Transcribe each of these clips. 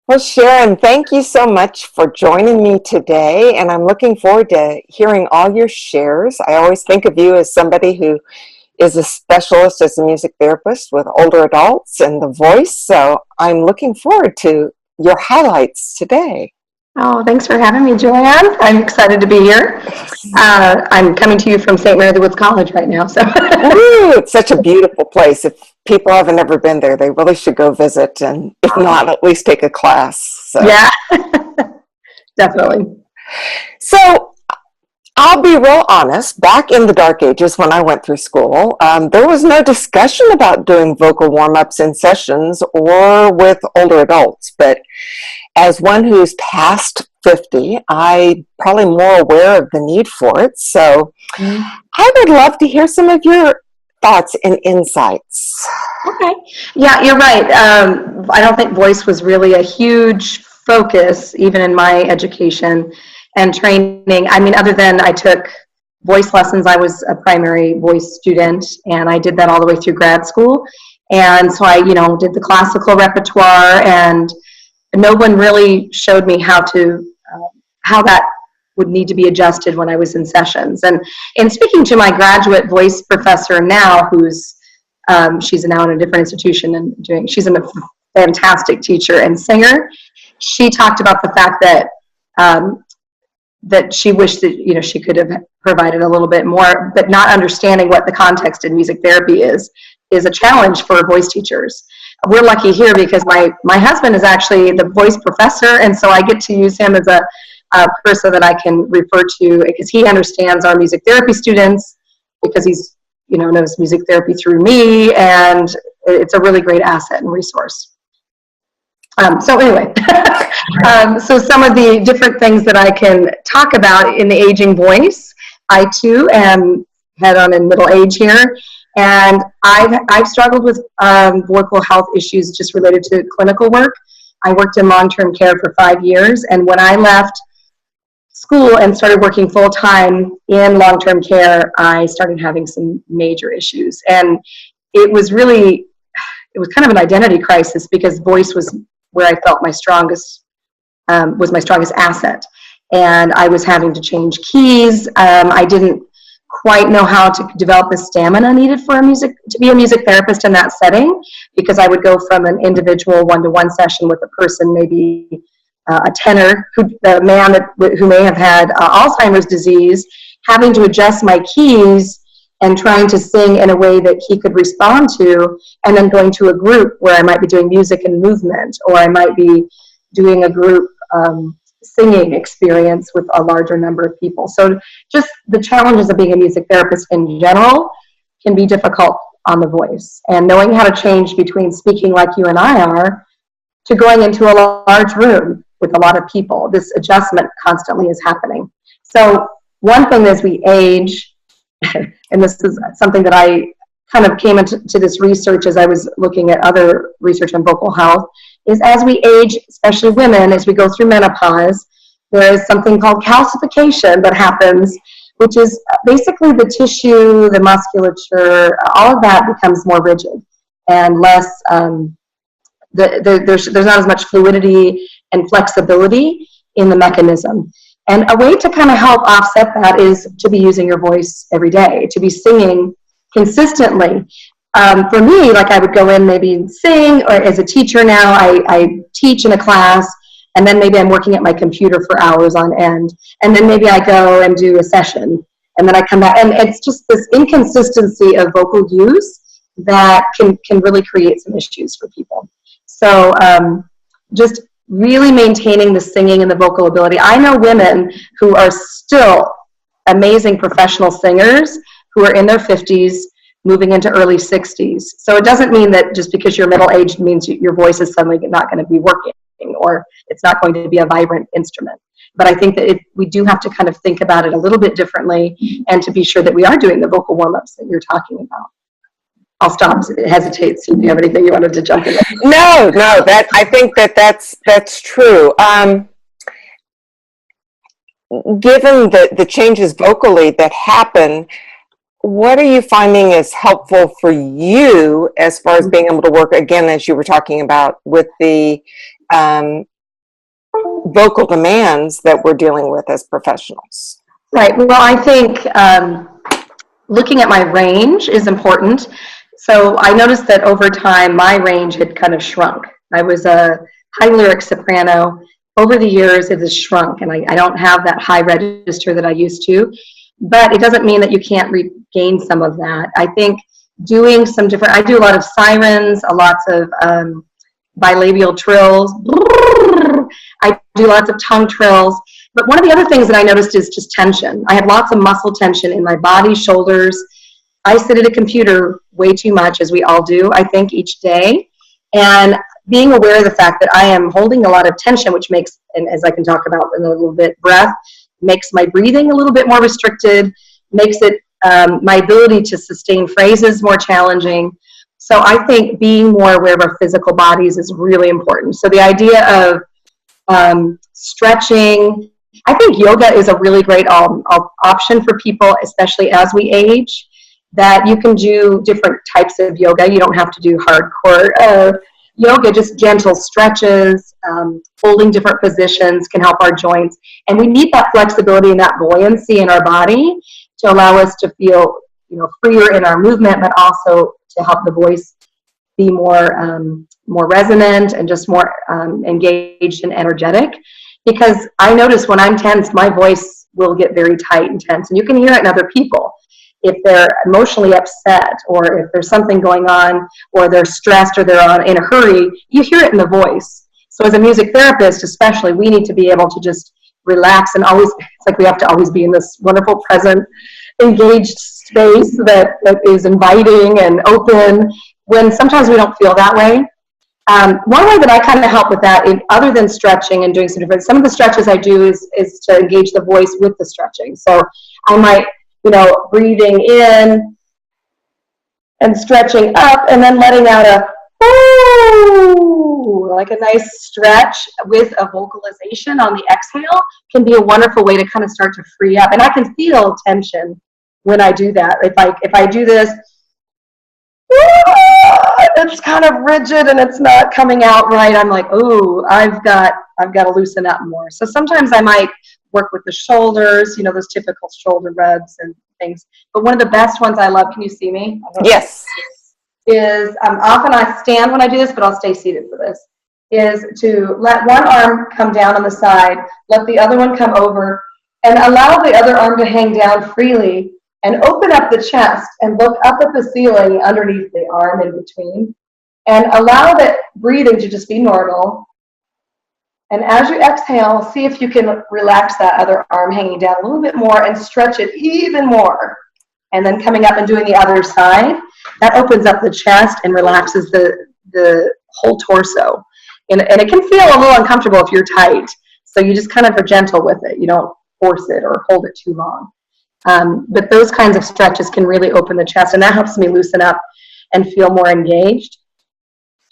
Well, Sharon, thank you so much for joining me today, and I'm looking forward to hearing all your shares. I always think of you as somebody who is a specialist as a music therapist with older adults and the voice, so I'm looking forward to your highlights today. Oh, thanks for having me, Joanne. I'm excited to be here. I'm coming to you from St. Mary the Woods College right now. So, Ooh, it's such a beautiful place. If people haven't ever been there, they really should go visit, and if not, at least take a class. So, yeah, definitely. so I'll be real honest. Back in the dark ages when I went through school, there was no discussion about doing vocal warm-ups in sessions or with older adults. But as one who's past 50, I'm probably more aware of the need for it. So I would love to hear some of your thoughts and insights. Okay. Yeah, you're right. I don't think voice was really a huge focus, even in my education and training. I mean, other than I took voice lessons, I was a primary voice student, and I did that all the way through grad school. And so I, did the classical repertoire, and no one really showed me how that would need to be adjusted when I was in sessions. And in speaking to my graduate voice professor now, who's she's now in a different institution and she's a fantastic teacher and singer. She talked about the fact that that she wished that she could have provided a little bit more, but not understanding what the context in music therapy is a challenge for voice teachers. We're lucky here because my husband is actually the voice professor, and so I get to use him as a person that I can refer to because he understands our music therapy students because he's knows music therapy through me, and it's a really great asset and resource. So anyway, so some of the different things that I can talk about in the aging voice. I too am head on in middle age here, and I've struggled with vocal health issues just related to clinical work. I worked in long-term care for 5 years, and when I left school and started working full-time in long-term care, I started having some major issues. And it was kind of an identity crisis because voice was where I felt my strongest asset. And I was having to change keys. I didn't quite know how to develop the stamina needed to be a music therapist in that setting, because I would go from an individual one-to-one session with a person, maybe a tenor, the man who may have had Alzheimer's disease, having to adjust my keys and trying to sing in a way that he could respond to, and then going to a group where I might be doing music and movement, or I might be doing a group singing experience with a larger number of people. So just the challenges of being a music therapist in general can be difficult on the voice, and knowing how to change between speaking like you and I are to going into a large room with a lot of people. This adjustment constantly is happening. So one thing as we age, and this is something that I kind of came into this research as I was looking at other research on vocal health, is as we age, especially women, as we go through menopause, there is something called calcification that happens, which is basically the tissue, the musculature, all of that becomes more rigid and less, there's not as much fluidity and flexibility in the mechanism. And a way to kind of help offset that is to be using your voice every day, to be singing consistently. For me, like I would go in maybe sing, or as a teacher now, I teach in a class, and then maybe I'm working at my computer for hours on end, and then maybe I go and do a session, and then I come back, and it's just this inconsistency of vocal use that can really create some issues for people. So just really maintaining the singing and the vocal ability. I know women who are still amazing professional singers who are in their 50s, moving into early 60s. So it doesn't mean that just because you're middle-aged means your voice is suddenly not going to be working, or it's not going to be a vibrant instrument. But I think that we do have to kind of think about it a little bit differently, and to be sure that we are doing the vocal warm-ups that you're talking about. I'll stop, hesitate, see if you have anything you wanted to jump in. No, I think that's true. Given the changes vocally that happen, what are you finding is helpful for you as far as being able to work, again, as you were talking about, with the vocal demands that we're dealing with as professionals. Right. Well, I think looking at my range is important. So I noticed that over time, my range had kind of shrunk. I was a high lyric soprano. Over the years, it has shrunk, and I don't have that high register that I used to. But it doesn't mean that you can't regain some of that. I think doing some different, I do a lot of sirens, lots of bilabial trills. I do lots of tongue trills. But one of the other things that I noticed is just tension. I have lots of muscle tension in my body, shoulders. I sit at a computer way too much, as we all do, I think, each day. And being aware of the fact that I am holding a lot of tension, which makes, and as I can talk about in a little bit, breath, makes my breathing a little bit more restricted, makes it my ability to sustain phrases more challenging. So I think being more aware of our physical bodies is really important. So the idea of stretching, I think yoga is a really great option for people, especially as we age, that you can do different types of yoga. You don't have to do hardcore yoga, just gentle stretches, holding different positions can help our joints. And we need that flexibility and that buoyancy in our body to allow us to feel, freer in our movement, but also to help the voice be more resonant and just more engaged and energetic. Because I notice when I'm tense, my voice will get very tight and tense. And you can hear it in other people. If they're emotionally upset, or if there's something going on, or they're stressed, or they're in a hurry, you hear it in the voice. So as a music therapist, especially, we need to be able to just relax and always, it's like we have to always be in this wonderful, present, engaged space that is inviting and open, when sometimes we don't feel that way. One way that I kind of help with that, other than stretching and doing some of the stretches I do is to engage the voice with the stretching. So I might, breathing in and stretching up, and then letting out a ooh, like a nice stretch with a vocalization on the exhale can be a wonderful way to kind of start to free up. And I can feel tension when I do that. If I do this, it's kind of rigid and it's not coming out right, I'm like, ooh, I've got to loosen up more. So sometimes I might work with the shoulders, those typical shoulder rubs and things. But one of the best ones I love, can you see me? Yes. Is often I stand when I do this, but I'll stay seated for this, is to let one arm come down on the side, let the other one come over, and allow the other arm to hang down freely, and open up the chest and look up at the ceiling underneath the arm in between, and allow that breathing to just be normal. And as you exhale, see if you can relax that other arm hanging down a little bit more and stretch it even more. And then coming up and doing the other side, that opens up the chest and relaxes the whole torso. And it can feel a little uncomfortable if you're tight. So you just kind of are gentle with it. You don't force it or hold it too long. But those kinds of stretches can really open the chest, and that helps me loosen up and feel more engaged.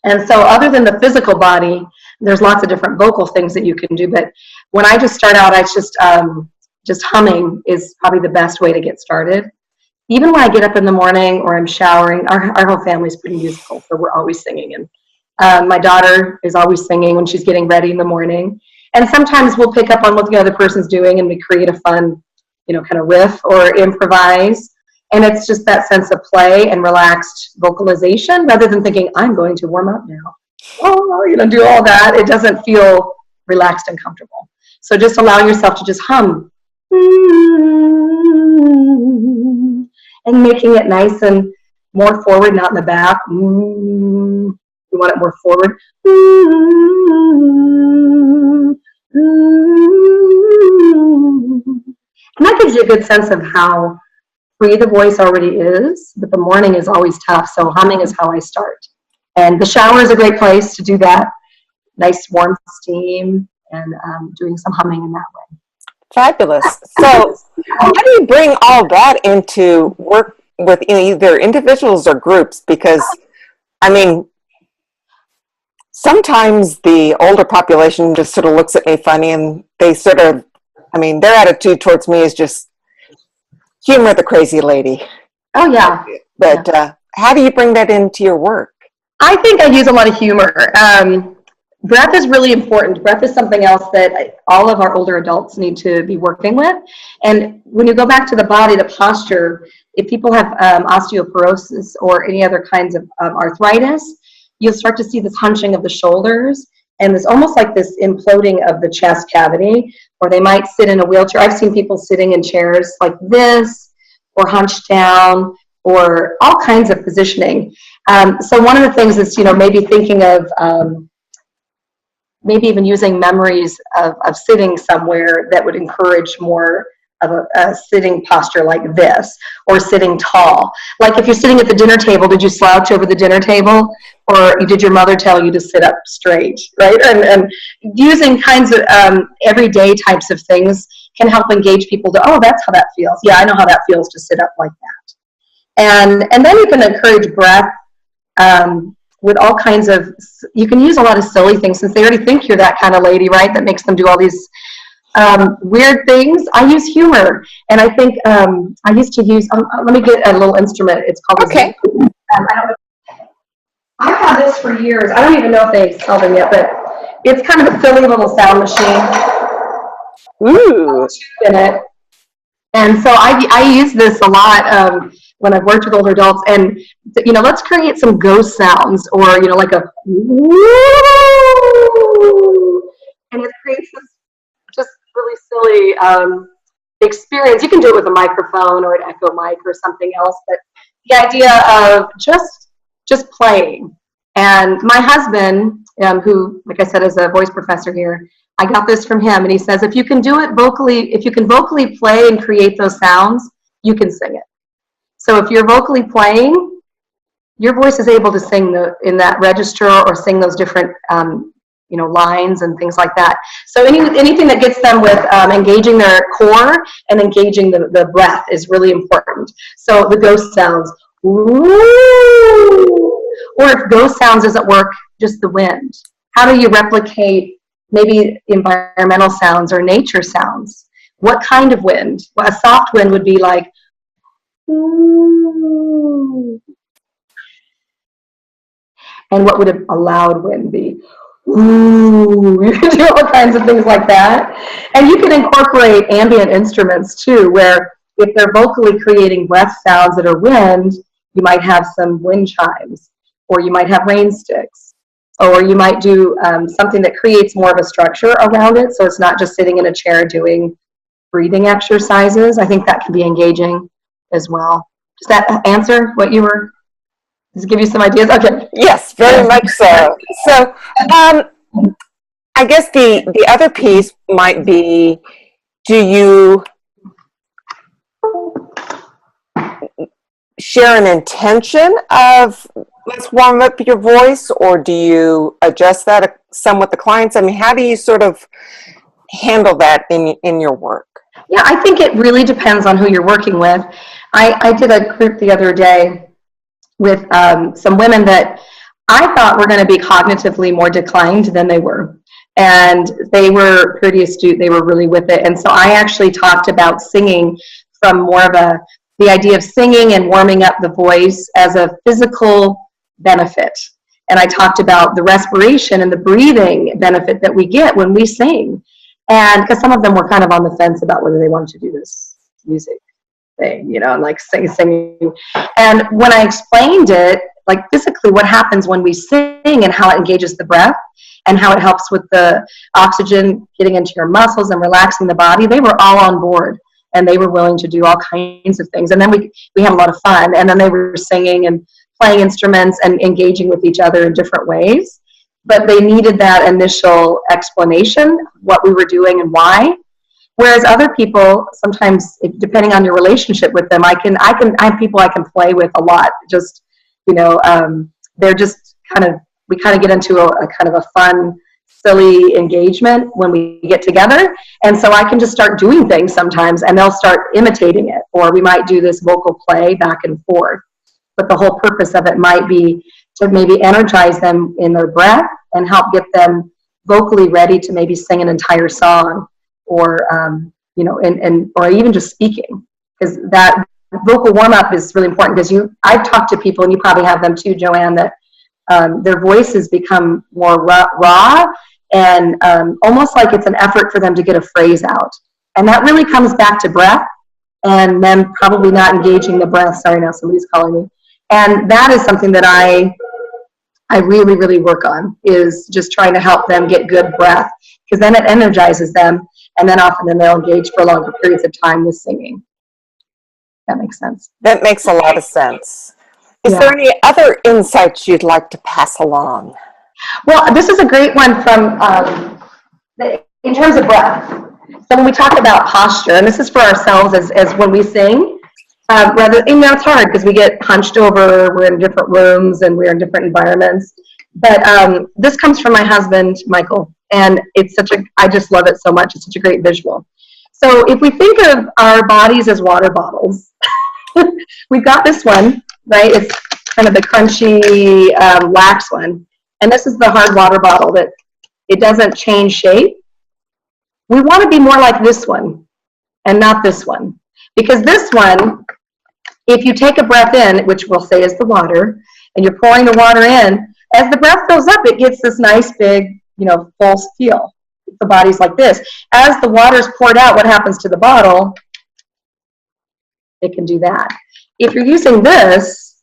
And so other than the physical body, there's lots of different vocal things that you can do. But when I just start out, I just humming is probably the best way to get started. Even when I get up in the morning or I'm showering, our whole family's pretty musical, so we're always singing. And my daughter is always singing when she's getting ready in the morning. And sometimes we'll pick up on what the other person's doing and we create a fun, kind of riff or improvise. And it's just that sense of play and relaxed vocalization rather than thinking, I'm going to warm up now. Oh, do all that. It doesn't feel relaxed and comfortable. So just allow yourself to just hum. And making it nice and more forward, not in the back. You want it more forward. And that gives you a good sense of how free the voice already is, but the morning is always tough, so humming is how I start. And the shower is a great place to do that. Nice warm steam and doing some humming in that way. Fabulous. So how do you bring all that into work with either individuals or groups? Because, sometimes the older population just sort of looks at me funny, and they sort of, their attitude towards me is just humor the crazy lady. Oh, yeah. But how do you bring that into your work? I think I use a lot of humor. Breath is really important. Breath is something else that all of our older adults need to be working with. And when you go back to the body, the posture, if people have osteoporosis or any other kinds of arthritis, you'll start to see this hunching of the shoulders and this almost like this imploding of the chest cavity, or they might sit in a wheelchair. I've seen people sitting in chairs like this, or hunched down, or all kinds of positioning. So one of the things is, maybe thinking of maybe even using memories of sitting somewhere that would encourage more of a sitting posture like this, or sitting tall. Like if you're sitting at the dinner table, did you slouch over the dinner table, or did your mother tell you to sit up straight, right? And using kinds of everyday types of things can help engage people to, oh, that's how that feels. Yeah, I know how that feels to sit up like that. And then you can encourage breath with all kinds of, you can use a lot of silly things since they already think you're that kind of lady, right? That makes them do all these weird things. I use humor, and I think I used to use, let me get a little instrument. It's called Okay. I've had this for years. I don't even know if they sell them yet, but it's kind of a silly little sound machine. Ooh. In it. And so I use this a lot when I've worked with older adults, and let's create some ghost sounds, or like a woo, and it creates this just really silly experience. You can do it with a microphone or an echo mic or something else, but the idea of just playing. And my husband, who, like I said, is a voice professor here, I got this from him, and he says, if you can do it vocally, if you can vocally play and create those sounds, you can sing it. So if you're vocally playing, your voice is able to sing in that register, or sing those different lines and things like that. So anything that gets them with engaging their core and engaging the breath is really important. So the ghost sounds, ooh, or if ghost sounds doesn't work, just the wind. How do you replicate maybe environmental sounds or nature sounds? What kind of wind? Well, a soft wind would be like, ooh. And what would a loud wind be? Ooh. You can do all kinds of things like that. And you can incorporate ambient instruments too, where if they're vocally creating breath sounds that are wind, you might have some wind chimes, or you might have rain sticks, or you might do something that creates more of a structure around it, so it's not just sitting in a chair doing breathing exercises. I think that can be engaging as well. Does that answer what you were? Does it give you some ideas? Okay. Yes, very much so. So I guess the other piece might be, do you share an intention of let's warm up your voice, or do you adjust that some with the clients? I mean, how do you sort of handle that in your work? Yeah, I think it really depends on who you're working with. I did a group the other day with some women that I thought were going to be cognitively more declined than they were. And they were pretty astute. They were really with it. And so I actually talked about singing from more of the idea of singing and warming up the voice as a physical benefit. And I talked about the respiration and the breathing benefit that we get when we sing. And because some of them were kind of on the fence about whether they wanted to do this music thing, and like singing. And when I explained it, like physically what happens when we sing and how it engages the breath and how it helps with the oxygen getting into your muscles and relaxing the body, they were all on board, and they were willing to do all kinds of things. And then we had a lot of fun, and then they were singing and playing instruments and engaging with each other in different ways. But they needed that initial explanation, what we were doing and why. Whereas other people, sometimes depending on your relationship with them, I have people I can play with a lot. Just, they're just we kind of get into a kind of a fun, silly engagement when we get together. And so I can just start doing things sometimes, and they'll start imitating it, or we might do this vocal play back and forth. But the whole purpose of it might be to maybe energize them in their breath and help get them vocally ready to maybe sing an entire song, or or even just speaking, because that vocal warm up is really important. Because I've talked to people, and you probably have them too, Joanne, that their voices become more raw and almost like it's an effort for them to get a phrase out. And that really comes back to breath and them probably not engaging the breath. Sorry, now somebody's calling me. And that is something that I really, really work on, is just trying to help them get good breath, because then it energizes them, and then often then they'll engage for longer periods of time with singing. That makes sense. That makes a lot of sense. Is there any other insights you'd like to pass along? Well, this is a great one from, in terms of breath. So when we talk about posture, and this is for ourselves as when we sing, it's hard because we get hunched over, we're in different rooms and we're in different environments. But this comes from my husband, Michael, and it's I just love it so much. It's such a great visual. So if we think of our bodies as water bottles, we've got this one, right? It's kind of the crunchy, wax one. And this is the hard water bottle that it doesn't change shape. We want to be more like this one and not this one. Because this one, if you take a breath in, which we'll say is the water, and you're pouring the water in, as the breath goes up, it gets this nice big, full feel. The body's like this. As the water's poured out, what happens to the bottle? It can do that. If you're using this,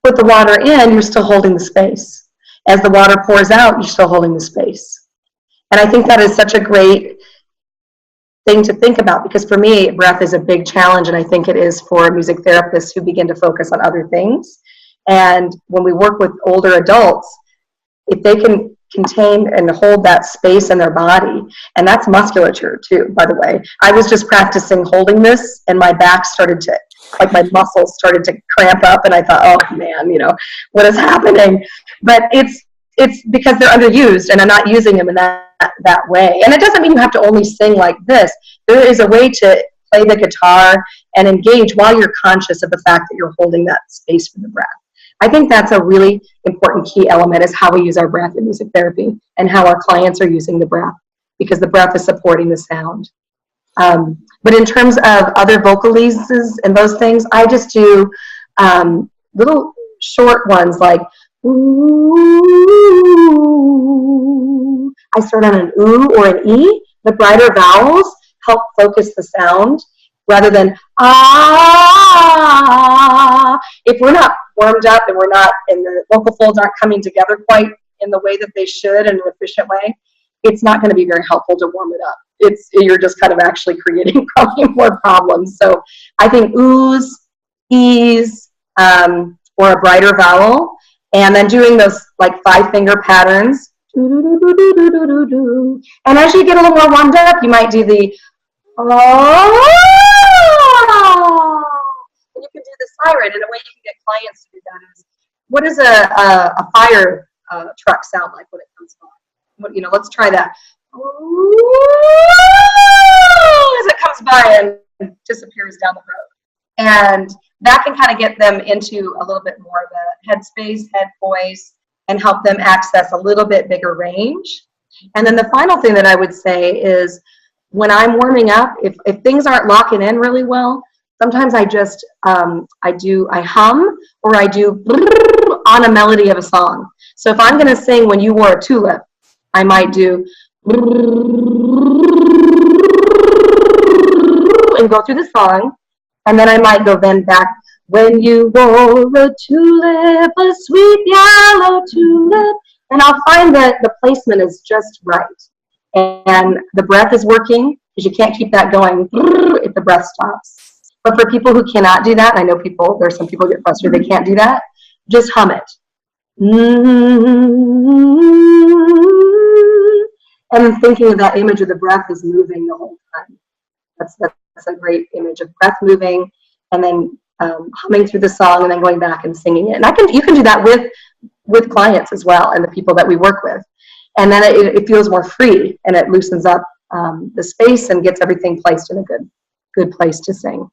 put the water in, you're still holding the space. As the water pours out, you're still holding the space. And I think that is such a great thing to think about, because for me, breath is a big challenge, and I think it is for music therapists who begin to focus on other things. And when we work with older adults, if they can contain and hold that space in their body, and that's musculature too, by the way. I was just practicing holding this, and my back started to, like my muscles started to cramp up, and I thought, oh man, what is happening? But it's because they're underused, and I'm not using them in that way. And it doesn't mean you have to only sing like this. There is a way to play the guitar and engage while you're conscious of the fact that you're holding that space for the breath. I think that's a really important key element, is how we use our breath in music therapy and how our clients are using the breath, because the breath is supporting the sound. But in terms of other vocalises and those things, I just do little short ones like, ooh. I start on an ooh or an e. The brighter vowels help focus the sound rather than ah. If we're not warmed up and the vocal folds aren't coming together quite in the way that they should in an efficient way, it's not going to be very helpful to warm it up. You're just kind of actually creating probably more problems. So I think oohs, e's, or a brighter vowel, and then doing those like 5-finger patterns. And as you get a little more warmed up, you might do the oh. And you can do the siren. And a way you can get clients to do that is, what does a fire truck sound like when it comes by? Let's try that. As it comes by and disappears down the road. And that can kind of get them into a little bit more of a headspace, head voice, and help them access a little bit bigger range. And then the final thing that I would say is, when I'm warming up, if things aren't locking in really well, sometimes I just, I hum, or I do on a melody of a song. So if I'm going to sing When You Wore a Tulip, I might do and go through the song, and then I might go then back, when you wore a tulip, a sweet yellow tulip, and I'll find that the placement is just right. And the breath is working, because you can't keep that going if the breath stops. But for people who cannot do that, I know there's some people who get frustrated, they can't do that, just hum it. And thinking of that image of the breath is moving the whole time. That's a great image of breath moving, and then humming through the song, and then going back and singing it. And you can do that with clients as well, and the people that we work with. And then it feels more free, and it loosens up the space and gets everything placed in a good place to sing.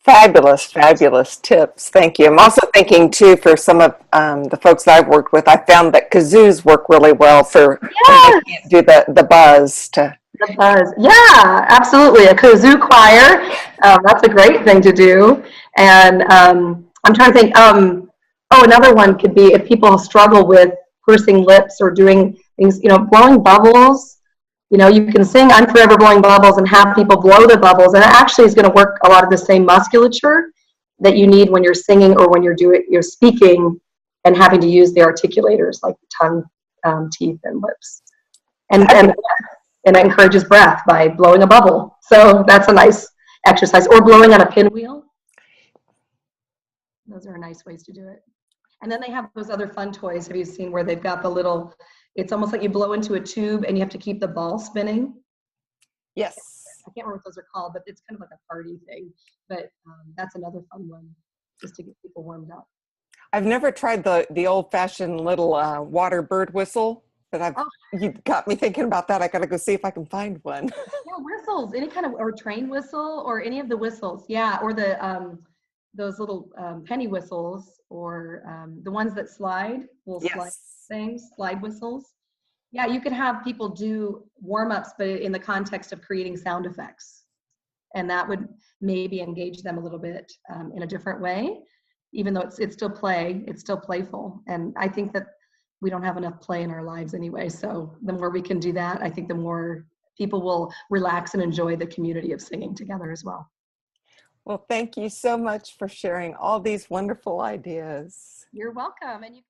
Fabulous, fabulous tips. Thank you. I'm also thinking too, for some of the folks that I've worked with, I found that kazoos work really well for when they can't do the buzz. The buzz. Yeah, absolutely. A kazoo choir. That's a great thing to do. And I'm trying to think, Oh, another one could be if people struggle with pursing lips or doing things, blowing bubbles. You can sing I'm Forever Blowing Bubbles and have people blow the bubbles. And it actually is going to work a lot of the same musculature that you need when you're singing or when you're speaking and having to use the articulators like the tongue, teeth, and lips. And it encourages breath by blowing a bubble. So that's a nice exercise. Or blowing on a pinwheel. Those are nice ways to do it. And then they have those other fun toys. Have you seen where they've got the little, it's almost like you blow into a tube and you have to keep the ball spinning? Yes. I can't remember what those are called, but it's kind of like a party thing. But that's another fun one, just to get people warmed up. I've never tried the old-fashioned little water bird whistle, but you got me thinking about that. I got to go see if I can find one. Yeah, whistles, any kind of, or train whistle, or any of the whistles. Yeah, or those little penny whistles, or the ones that slide, little slide things, slide whistles. Yeah, you could have people do warm-ups, but in the context of creating sound effects. And that would maybe engage them a little bit in a different way, even though it's still play, it's still playful. And I think that we don't have enough play in our lives anyway. So the more we can do that, I think the more people will relax and enjoy the community of singing together as well. Well, thank you so much for sharing all these wonderful ideas. You're welcome. And you